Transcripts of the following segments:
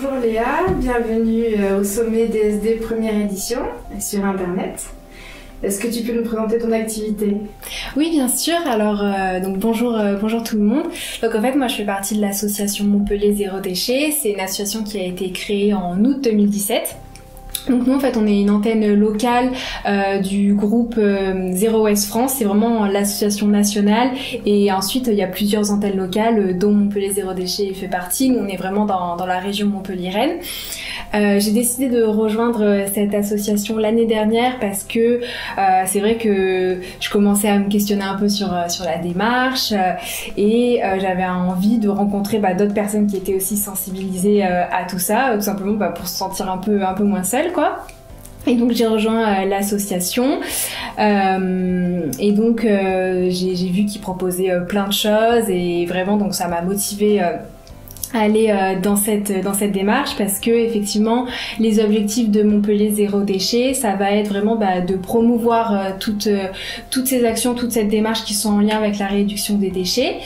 Bonjour Léa, bienvenue au sommet DSD première édition sur Internet. Est-ce que tu peux nous présenter ton activité? Oui, bien sûr. Alors, donc bonjour tout le monde. Donc en fait, moi je fais partie de l'association Montpellier Zéro Déchet. C'est une association qui a été créée en août 2017. Donc nous en fait on est une antenne locale du groupe Zero Waste France, c'est vraiment l'association nationale et ensuite il y a plusieurs antennes locales dont Montpellier Zéro Déchet fait partie. Nous on est vraiment dans la région montpelliéraine. J'ai décidé de rejoindre cette association l'année dernière parce que c'est vrai que je commençais à me questionner un peu sur la démarche et j'avais envie de rencontrer d'autres personnes qui étaient aussi sensibilisées à tout ça, tout simplement pour se sentir un peu moins seule quoi. Et donc j'ai rejoint l'association et donc j'ai vu qu'ils proposaient plein de choses et vraiment donc ça m'a motivée aller dans cette démarche parce que effectivement les objectifs de Montpellier Zéro Déchet ça va être vraiment de promouvoir toutes ces actions, toute cette démarche qui sont en lien avec la réduction des déchets.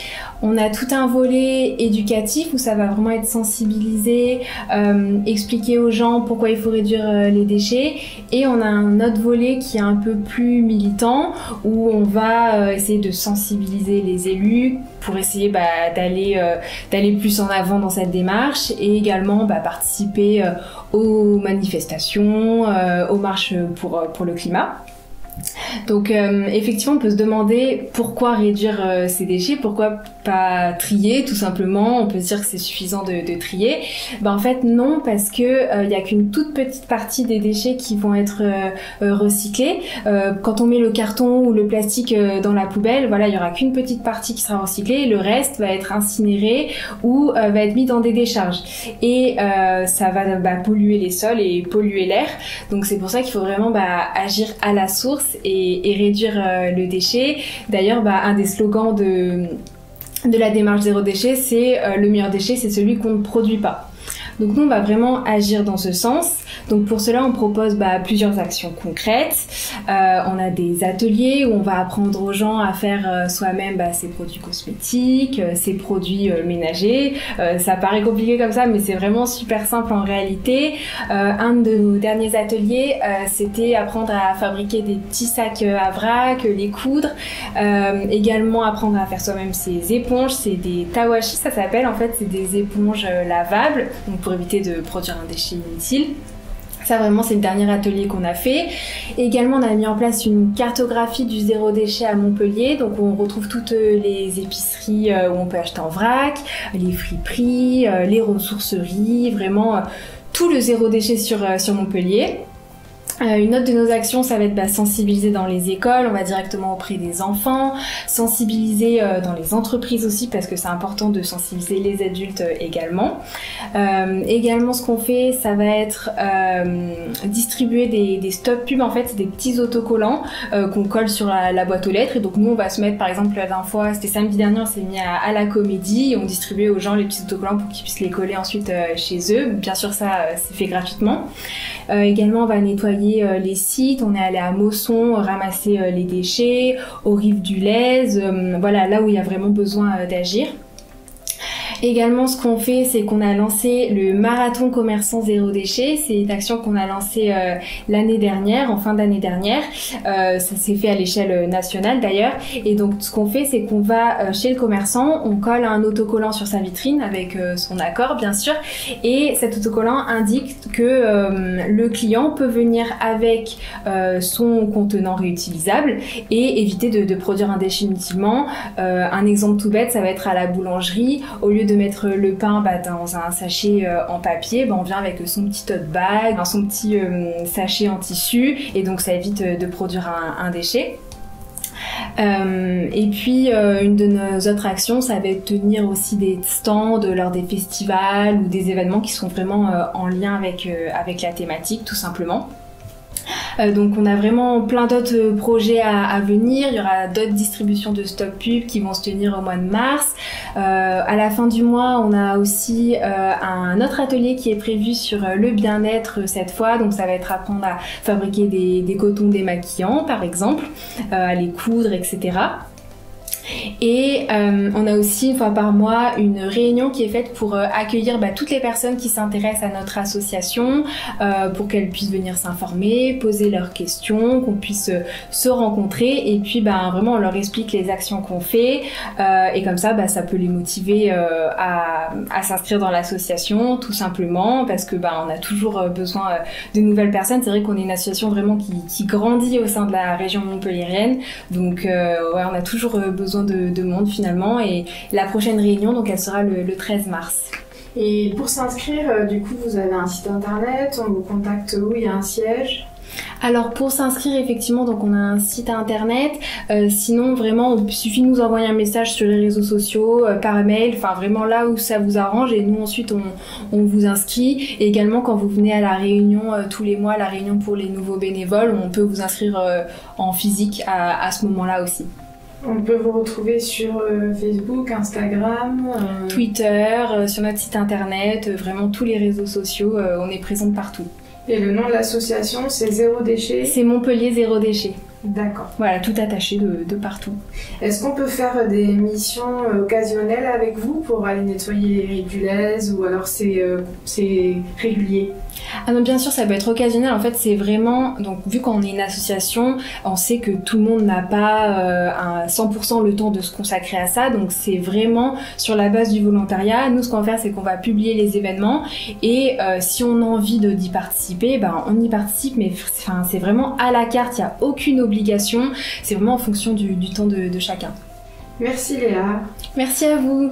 On a tout un volet éducatif où ça va vraiment être sensibilisé, expliquer aux gens pourquoi il faut réduire les déchets et on a un autre volet qui est un peu plus militant où on va essayer de sensibiliser les élus pour essayer d'aller plus en avant dans cette démarche et également participer aux manifestations, aux marches pour le climat. Donc effectivement on peut se demander pourquoi réduire ces déchets, pourquoi pas trier tout simplement, on peut se dire que c'est suffisant de trier. En fait non parce que il y a qu'une toute petite partie des déchets qui vont être recyclés. Quand on met le carton ou le plastique dans la poubelle, voilà, il y aura qu'une petite partie qui sera recyclée, le reste va être incinéré ou va être mis dans des décharges et ça va polluer les sols et polluer l'air. Donc c'est pour ça qu'il faut vraiment agir à la source et réduire le déchet. D'ailleurs, un des slogans de la démarche zéro déchet, c'est le meilleur déchet, c'est celui qu'on ne produit pas. Donc nous, on va vraiment agir dans ce sens. Donc pour cela, on propose plusieurs actions concrètes. On a des ateliers où on va apprendre aux gens à faire soi-même ses produits cosmétiques, ses produits ménagers. Ça paraît compliqué comme ça, mais c'est vraiment super simple en réalité. Un de nos derniers ateliers, c'était apprendre à fabriquer des petits sacs à vrac, les coudre. Également apprendre à faire soi-même ses éponges. C'est des tawashi, ça s'appelle. En fait, c'est des éponges lavables. Donc pour éviter de produire un déchet inutile. Ça vraiment c'est le dernier atelier qu'on a fait. Et également on a mis en place une cartographie du zéro déchet à Montpellier. Donc on retrouve toutes les épiceries où on peut acheter en vrac, les friperies, les ressourceries, vraiment tout le zéro déchet sur Montpellier. Une autre de nos actions, ça va être sensibiliser dans les écoles, on va directement auprès des enfants, sensibiliser dans les entreprises aussi parce que c'est important de sensibiliser les adultes également. Également ce qu'on fait, ça va être distribuer des stop pubs, en fait c'est des petits autocollants qu'on colle sur la boîte aux lettres et donc nous on va se mettre par exemple la dernière fois, c'était samedi dernier, on s'est mis à la comédie et on distribuait aux gens les petits autocollants pour qu'ils puissent les coller ensuite chez eux. Bien sûr ça c'est fait gratuitement. Également on va nettoyer les sites, on est allé à Mosson ramasser les déchets, aux rives du Lez, voilà là où il y a vraiment besoin d'agir. Également, ce qu'on fait, c'est qu'on a lancé le marathon commerçant zéro déchet. C'est une action qu'on a lancée l'année dernière, en fin d'année dernière. Ça s'est fait à l'échelle nationale d'ailleurs. Et donc, ce qu'on fait, c'est qu'on va chez le commerçant, on colle un autocollant sur sa vitrine avec son accord, bien sûr. Et cet autocollant indique que le client peut venir avec son contenant réutilisable et éviter de produire un déchet inutilement. Un exemple tout bête, ça va être à la boulangerie. Au lieu de mettre le pain dans un sachet en papier, on vient avec son petit tote bag, son petit sachet en tissu et donc ça évite de produire un déchet. Et puis une de nos autres actions, ça va être tenir aussi des stands lors des festivals ou des événements qui sont vraiment en lien avec la thématique tout simplement. Donc on a vraiment plein d'autres projets à venir, il y aura d'autres distributions de stop pub qui vont se tenir au mois de mars. À la fin du mois, on a aussi un autre atelier qui est prévu sur le bien-être cette fois, donc ça va être apprendre à fabriquer des cotons démaquillants par exemple, à les coudre, etc. Et on a aussi une fois par mois une réunion qui est faite pour accueillir toutes les personnes qui s'intéressent à notre association, pour qu'elles puissent venir s'informer, poser leurs questions, qu'on puisse se rencontrer et puis vraiment on leur explique les actions qu'on fait et comme ça ça peut les motiver à s'inscrire dans l'association tout simplement parce que on a toujours besoin de nouvelles personnes. C'est vrai qu'on est une association vraiment qui grandit au sein de la région montpelliéraine, donc ouais, on a toujours besoin de monde finalement. Et la prochaine réunion, donc elle sera le 13 mars. Et pour s'inscrire, du coup, vous avez un site internet, on vous contacte où? Il y a un siège? Alors pour s'inscrire effectivement, donc on a un site internet, sinon vraiment il suffit de nous envoyer un message sur les réseaux sociaux, par mail, enfin vraiment là où ça vous arrange et nous ensuite on vous inscrit. Et également quand vous venez à la réunion tous les mois, la réunion pour les nouveaux bénévoles, on peut vous inscrire en physique à ce moment-là aussi. On peut vous retrouver sur Facebook, Instagram, Twitter, sur notre site internet, vraiment tous les réseaux sociaux, on est présente partout. Et le nom de l'association, c'est Zéro Déchet? C'est Montpellier Zéro Déchet. D'accord. Voilà, tout attaché de partout. Est-ce qu'on peut faire des missions occasionnelles avec vous pour aller nettoyer les ridulaises ou alors c'est régulier? Ah non, bien sûr, ça peut être occasionnel. En fait, c'est vraiment... Donc, vu qu'on est une association, on sait que tout le monde n'a pas 100% le temps de se consacrer à ça. Donc, c'est vraiment sur la base du volontariat. Nous, ce qu'on va faire, c'est qu'on va publier les événements. Et si on a envie d'y participer, on y participe. Mais c'est vraiment à la carte. Il n'y a aucune obligation. C'est vraiment en fonction du temps de chacun. Merci Léa. Merci à vous.